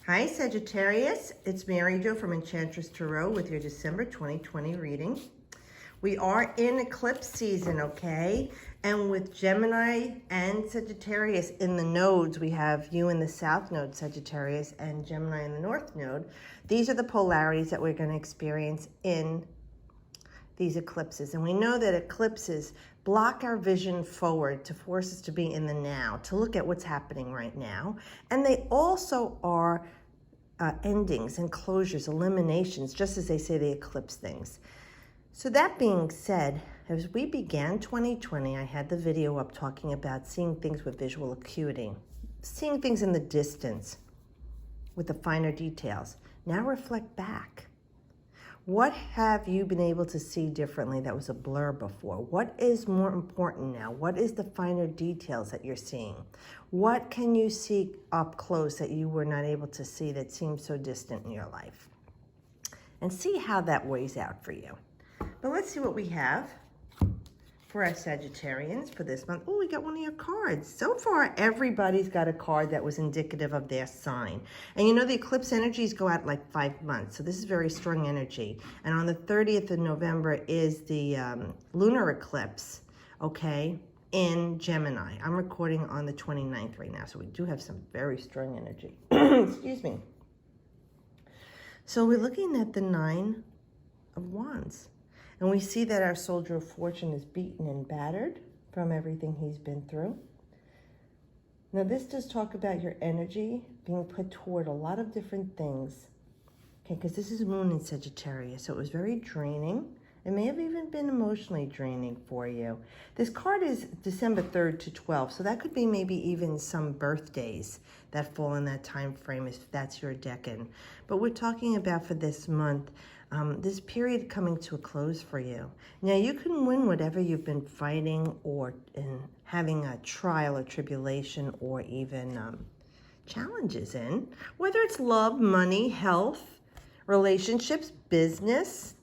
Hi Sagittarius, it's Mary Jo from Enchantress Tarot with your December 2020 reading. We are in eclipse season, okay? And with Gemini and Sagittarius in the nodes, we have you in the South Node, Sagittarius, and Gemini in the North Node. These are the polarities that we're going to experience in these eclipses. And we know that eclipses block our vision forward to force us to be in the now, to look at what's happening right now. And they also are endings and closures, eliminations, just as they say they eclipse things. So that being said, as we began 2020, I had the video up talking about seeing things with visual acuity, seeing things in the distance with the finer details. Now reflect back. What have you been able to see differently that was a blur before? What is more important now? What is the finer details that you're seeing? What can you see up close that you were not able to see that seems so distant in your life? And see how that weighs out for you. But let's see what we have for our Sagittarians for this month. Oh, we got one of your cards. So far, everybody's got a card that was indicative of their sign. And you know, the eclipse energies go out like 5 months. So this is very strong energy. And on the 30th of November is the lunar eclipse, okay, in Gemini. I'm recording on the 29th right now. So we do have some very strong energy. Excuse me. So we're looking at the 9 of Wands. And we see that our soldier of fortune is beaten and battered from everything he's been through. Now this does talk about your energy being put toward a lot of different things. Okay, because this is moon in Sagittarius, so it was very draining. It may have even been emotionally draining for you. This card is December 3rd to 12th, so that could be maybe even some birthdays that fall in that time frame if that's your decan. But we're talking about for this month, this period coming to a close for you. Now you can win whatever you've been fighting or in having a trial or tribulation or even challenges in, whether it's love, money, health, relationships, business.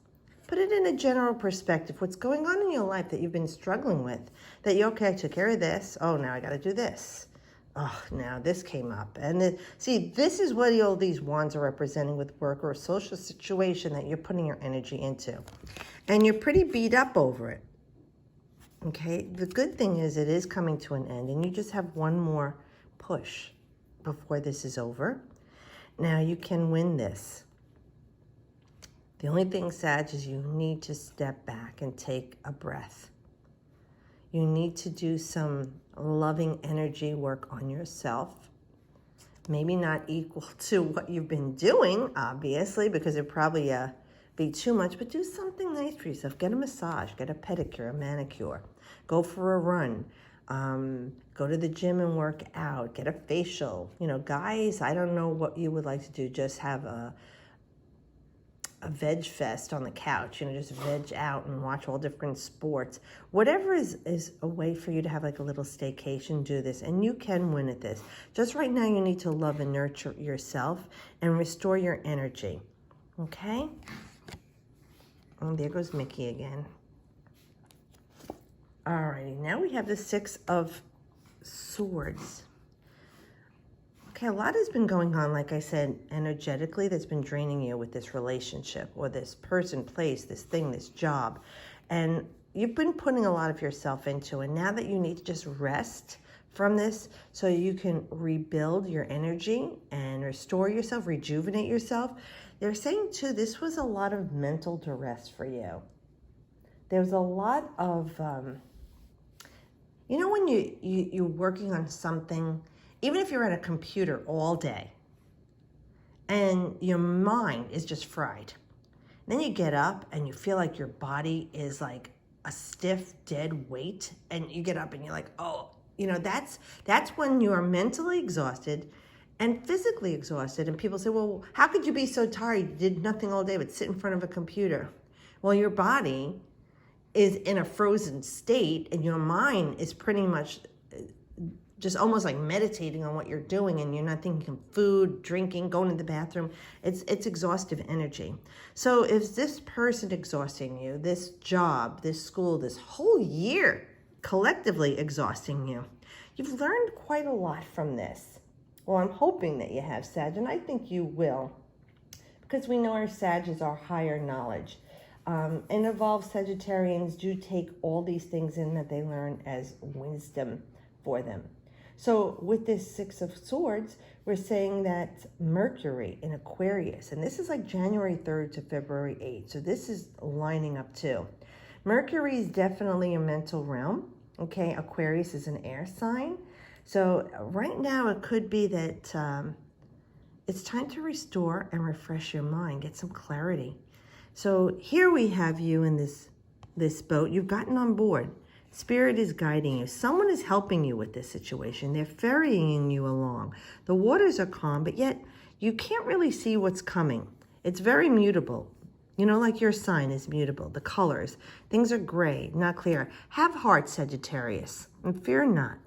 Put it in a general perspective. What's going on in your life that you've been struggling with, that you, okay, I took care of this. Oh, now I got to do this. Oh, now this came up. And see, this is what all these wands are representing with work or a social situation that you're putting your energy into. And you're pretty beat up over it. Okay? The good thing is it is coming to an end and you just have one more push before this is over. Now you can win this. The only thing, Sag, is you need to step back and take a breath. You need to do some loving energy work on yourself. Maybe not equal to what you've been doing, obviously, because it'd probably be too much, but do something nice for yourself. Get a massage, get a pedicure, a manicure. Go for a run. Go to the gym and work out. Get a facial. You know, guys, I don't know what you would like to do. Just have a veg fest on the couch, you know, just veg out and watch all different sports. Whatever is a way for you to have like a little staycation, do this. And you can win at this. Just right now, you need to love and nurture yourself and restore your energy. Okay? Oh, there goes Mickey again. Alrighty, now we have the 6 of Swords. Okay, a lot has been going on, like I said, energetically, that's been draining you with this relationship or this person, place, this thing, this job. And you've been putting a lot of yourself into it. Now that you need to just rest from this so you can rebuild your energy and restore yourself, rejuvenate yourself. They're saying, too, this was a lot of mental duress for you. There was a lot of, you know, when you're working on something, even if you're at a computer all day and your mind is just fried, then you get up and you feel like your body is like a stiff, dead weight, and you get up and you're like, oh, you know, that's when you are mentally exhausted and physically exhausted. And people say, well, how could you be so tired? You did nothing all day but sit in front of a computer. Well, your body is in a frozen state and your mind is pretty much just almost like meditating on what you're doing, and you're not thinking of food, drinking, going to the bathroom. It's exhaustive energy. So is this person exhausting you, this job, this school, this whole year collectively exhausting you? You've learned quite a lot from this. Well, I'm hoping that you have, Sag, and I think you will, because we know our Sag is our higher knowledge. And evolved Sagittarians do take all these things in that they learn as wisdom for them. So with this Six of Swords, we're saying that Mercury in Aquarius, and this is like January 3rd to February 8th. So this is lining up too. Mercury is definitely a mental realm. Okay, Aquarius is an air sign. So right now it could be that it's time to restore and refresh your mind, get some clarity. So here we have you in this boat. You've gotten on board. Spirit is guiding you. Someone is helping you with this situation. They're ferrying you along. The waters are calm, but yet you can't really see what's coming. It's very mutable. You know, like your sign is mutable. The colors, things are gray, not clear. Have heart, Sagittarius, and fear not.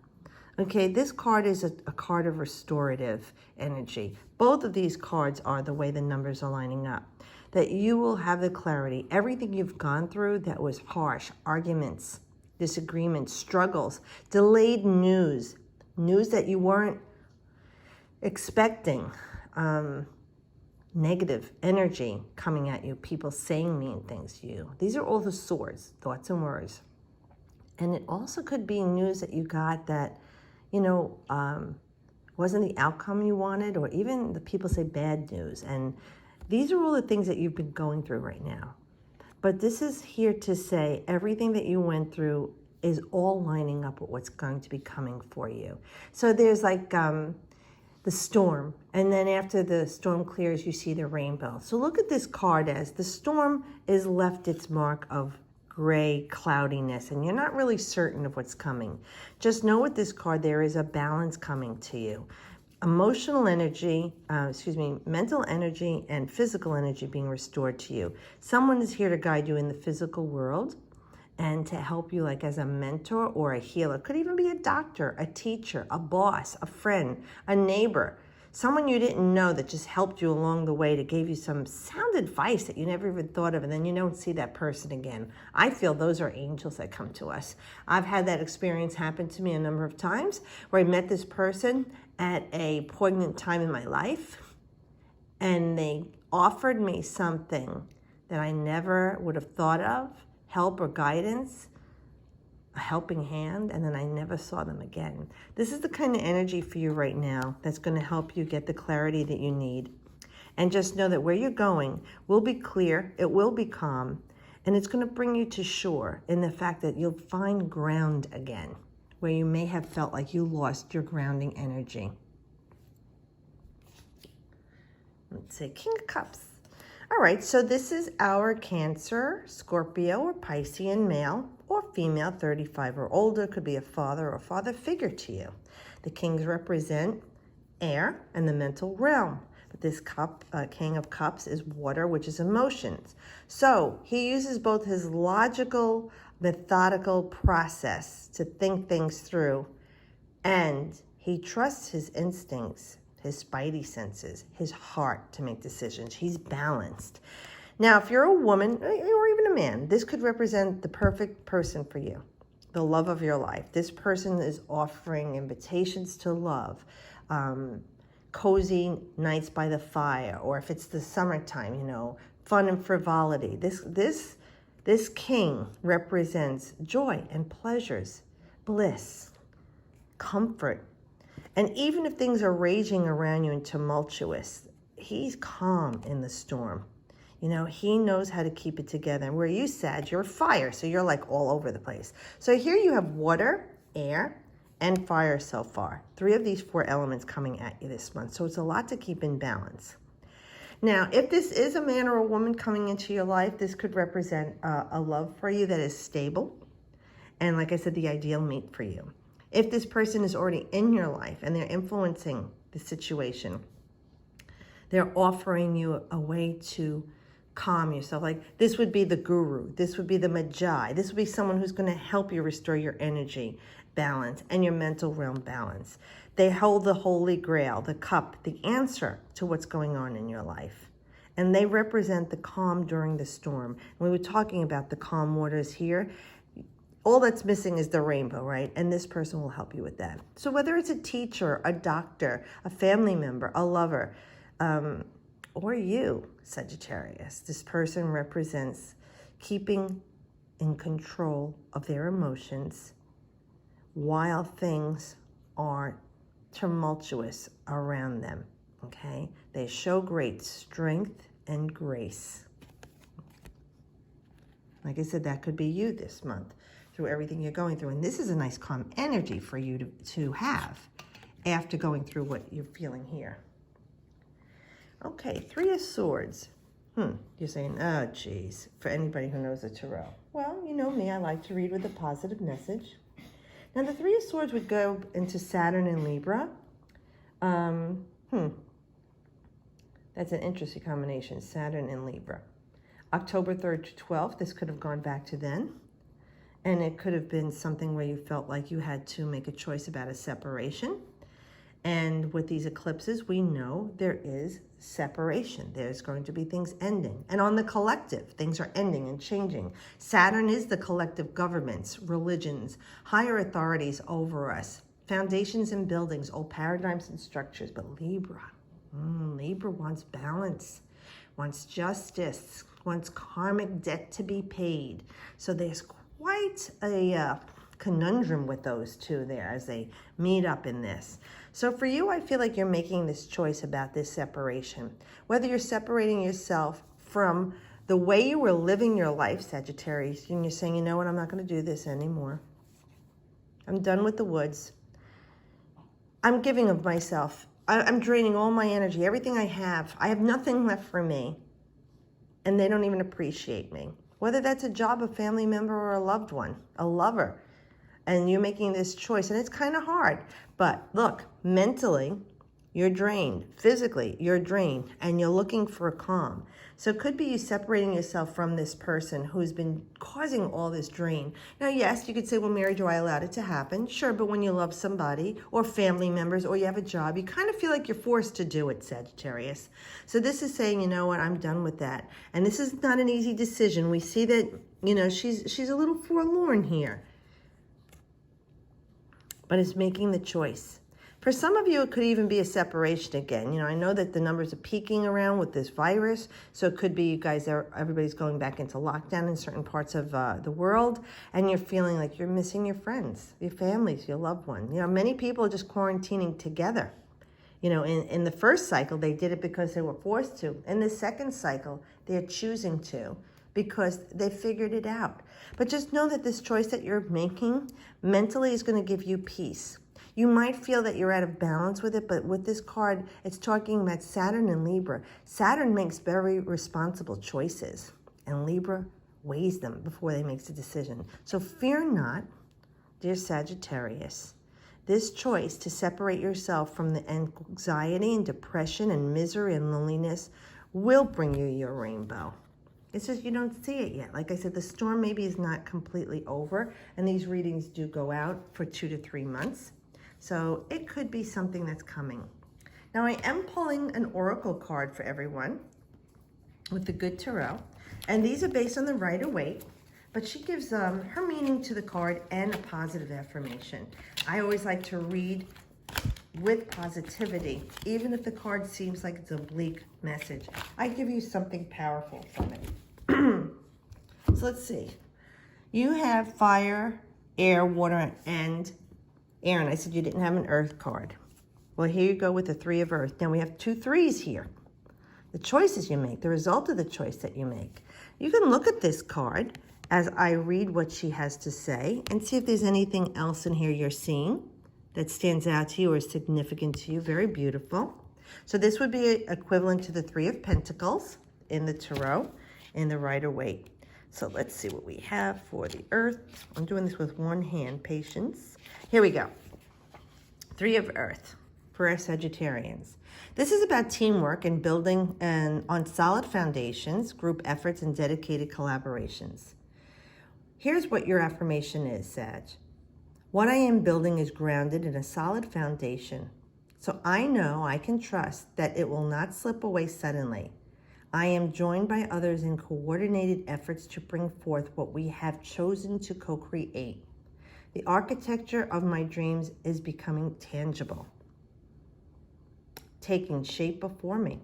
Okay, this card is a card of restorative energy. Both of these cards are the way the numbers are lining up. That you will have the clarity. Everything you've gone through that was harsh, arguments, disagreements, struggles, delayed news that you weren't expecting, negative energy coming at you, people saying mean things to you. These are all the swords, thoughts and words. And it also could be news that you got that, you know, wasn't the outcome you wanted, or even the people say bad news. And these are all the things that you've been going through right now. But this is here to say everything that you went through is all lining up with what's going to be coming for you. So there's like the storm, and then after the storm clears, you see the rainbow. So look at this card as the storm is left its mark of gray cloudiness, and you're not really certain of what's coming. Just know with this card, there is a balance coming to you. Emotional energy, mental energy and physical energy being restored to you. Someone is here to guide you in the physical world and to help you like as a mentor or a healer. Could even be a doctor, a teacher, a boss, a friend, a neighbor, someone you didn't know that just helped you along the way, that gave you some sound advice that you never even thought of, and then you don't see that person again. I feel those are angels that come to us. I've had that experience happen to me a number of times where I met this person at a poignant time in my life, and they offered me something that I never would have thought of, help or guidance, a helping hand, and then I never saw them again. This is the kind of energy for you right now that's going to help you get the clarity that you need. And just know that where you're going will be clear, it will be calm, and it's going to bring you to shore in the fact that you'll find ground again, where you may have felt like you lost your grounding energy. Let's say King of Cups. All right, so this is our Cancer, Scorpio, or Piscean male or female, 35 or older. Could be a father or father figure to you. The kings represent air and the mental realm. But this cup, King of Cups, is water, which is emotions. So he uses both his logical, methodical process to think things through, and he trusts his instincts, his spidey senses, his heart to make decisions. He's balanced. Now, if you're a woman or even a man, this could represent the perfect person for you, the love of your life. This person is offering invitations to love, cozy nights by the fire, or if it's the summertime, you know, fun and frivolity. This king represents joy and pleasures, bliss, comfort. And even if things are raging around you and tumultuous, he's calm in the storm. You know, he knows how to keep it together. And where you, Sag, you're fire, so you're like all over the place. So here you have water, air, and fire so far. 3 of these 4 elements coming at you this month. So it's a lot to keep in balance. Now, if this is a man or a woman coming into your life, this could represent a love for you that is stable. And like I said, the ideal mate for you. If this person is already in your life and they're influencing the situation, they're offering you a way to calm yourself. Like this would be the guru. This would be the magi. This would be someone who's going to help you restore your energy balance and your mental realm balance. They hold the holy grail, the cup, the answer to what's going on in your life. And they represent the calm during the storm. And we were talking about the calm waters here. all that's missing is the rainbow, right? And this person will help you with that. So whether it's a teacher, a doctor, a family member, a lover, or you, Sagittarius, this person represents keeping in control of their emotions while things are tumultuous around them, okay? They show great strength and grace. Like I said, that could be you this month through everything you're going through. And this is a nice calm energy for you to have after going through what you're feeling here. Okay, Three of Swords. You're saying, oh, geez, for anybody who knows the Tarot. Well, you know me, I like to read with a positive message. Now, the Three of Swords would go into Saturn and Libra. That's an interesting combination, Saturn and Libra. October 3rd to 12th, this could have gone back to then. And it could have been something where you felt like you had to make a choice about a separation. And with these eclipses, we know there is separation. There's going to be things ending. And on the collective, things are ending and changing. Saturn is the collective governments, religions, higher authorities over us, foundations and buildings, old paradigms and structures. But Libra wants balance, wants justice, wants karmic debt to be paid. So there's quite a conundrum with those two there as they meet up in this. So for you, I feel like you're making this choice about this separation. Whether you're separating yourself from the way you were living your life, Sagittarius, and you're saying, you know what, I'm not going to do this anymore. I'm done with the woods. I'm giving of myself. I'm draining all my energy, everything I have. I have nothing left for me. And they don't even appreciate me. Whether that's a job, a family member, or a loved one, a lover. And you're making this choice, and it's kind of hard. But look, mentally, you're drained. Physically, you're drained, and you're looking for a calm. So it could be you separating yourself from this person who's been causing all this drain. Now, yes, you could say, well, Mary, do I allow it to happen? Sure, but when you love somebody or family members or you have a job, you kind of feel like you're forced to do it, Sagittarius. So this is saying, you know what, I'm done with that. And this is not an easy decision. We see that, you know, she's a little forlorn here, but is making the choice. For some of you, it could even be a separation again. You know, I know that the numbers are peaking around with this virus, so it could be you guys everybody's going back into lockdown in certain parts of the world, and you're feeling like you're missing your friends, your families, your loved one. You know, many people are just quarantining together. You know, in the first cycle, they did it because they were forced to. In the second cycle, they're choosing to because they figured it out. But just know that this choice that you're making mentally is going to give you peace. You might feel that you're out of balance with it, but with this card, it's talking about Saturn and Libra. Saturn makes very responsible choices, and Libra weighs them before they make a decision. So fear not, dear Sagittarius. This choice to separate yourself from the anxiety and depression and misery and loneliness will bring you your rainbow. It's just you don't see it yet. Like I said, the storm maybe is not completely over, and these readings do go out for 2 to 3 months. So it could be something that's coming. Now I am pulling an oracle card for everyone with the Good Tarot. And these are based on the Rider-Waite, but she gives her meaning to the card and a positive affirmation. I always like to read with positivity, even if the card seems like it's a bleak message. I give you something powerful from it. So let's see. You have fire, air, water, and Aaron, I said you didn't have an earth card. Well, here you go with the 3 of earth. Now we have 2 3s here. The choices you make, the result of the choice that you make. You can look at this card as I read what she has to say and see if there's anything else in here you're seeing that stands out to you or is significant to you. Very beautiful. So this would be equivalent to the 3 of Pentacles in the Tarot in the Rider-Waite. So let's see what we have for the earth. I'm doing this with one hand, patience. Here we go. 3 of earth for our Sagittarians. This is about teamwork and building on solid foundations, group efforts, and dedicated collaborations. Here's what your affirmation is, Sag. What I am building is grounded in a solid foundation. So I know I can trust that it will not slip away suddenly. I am joined by others in coordinated efforts to bring forth what we have chosen to co-create. The architecture of my dreams is becoming tangible, taking shape before me.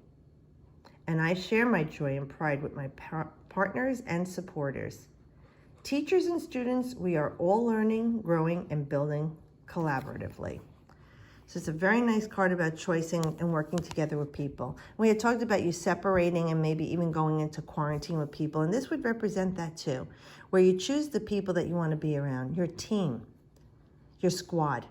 And I share my joy and pride with my partners and supporters. Teachers and students, we are all learning, growing, and building collaboratively. So it's a very nice card about choosing and working together with people. We had talked about you separating and maybe even going into quarantine with people, and this would represent that too, where you choose the people that you want to be around, your team, your squad.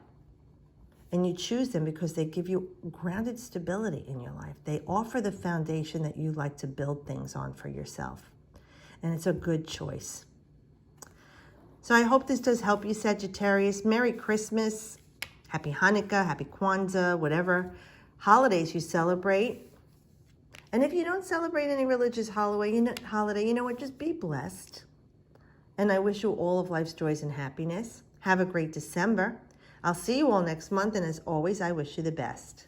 And you choose them because they give you grounded stability in your life. They offer the foundation that you like to build things on for yourself. And it's a good choice. So I hope this does help you, Sagittarius. Merry Christmas, Happy Hanukkah, Happy Kwanzaa, whatever holidays you celebrate. And if you don't celebrate any religious holiday, you know what, just be blessed. And I wish you all of life's joys and happiness. Have a great December. I'll see you all next month, and as always, I wish you the best.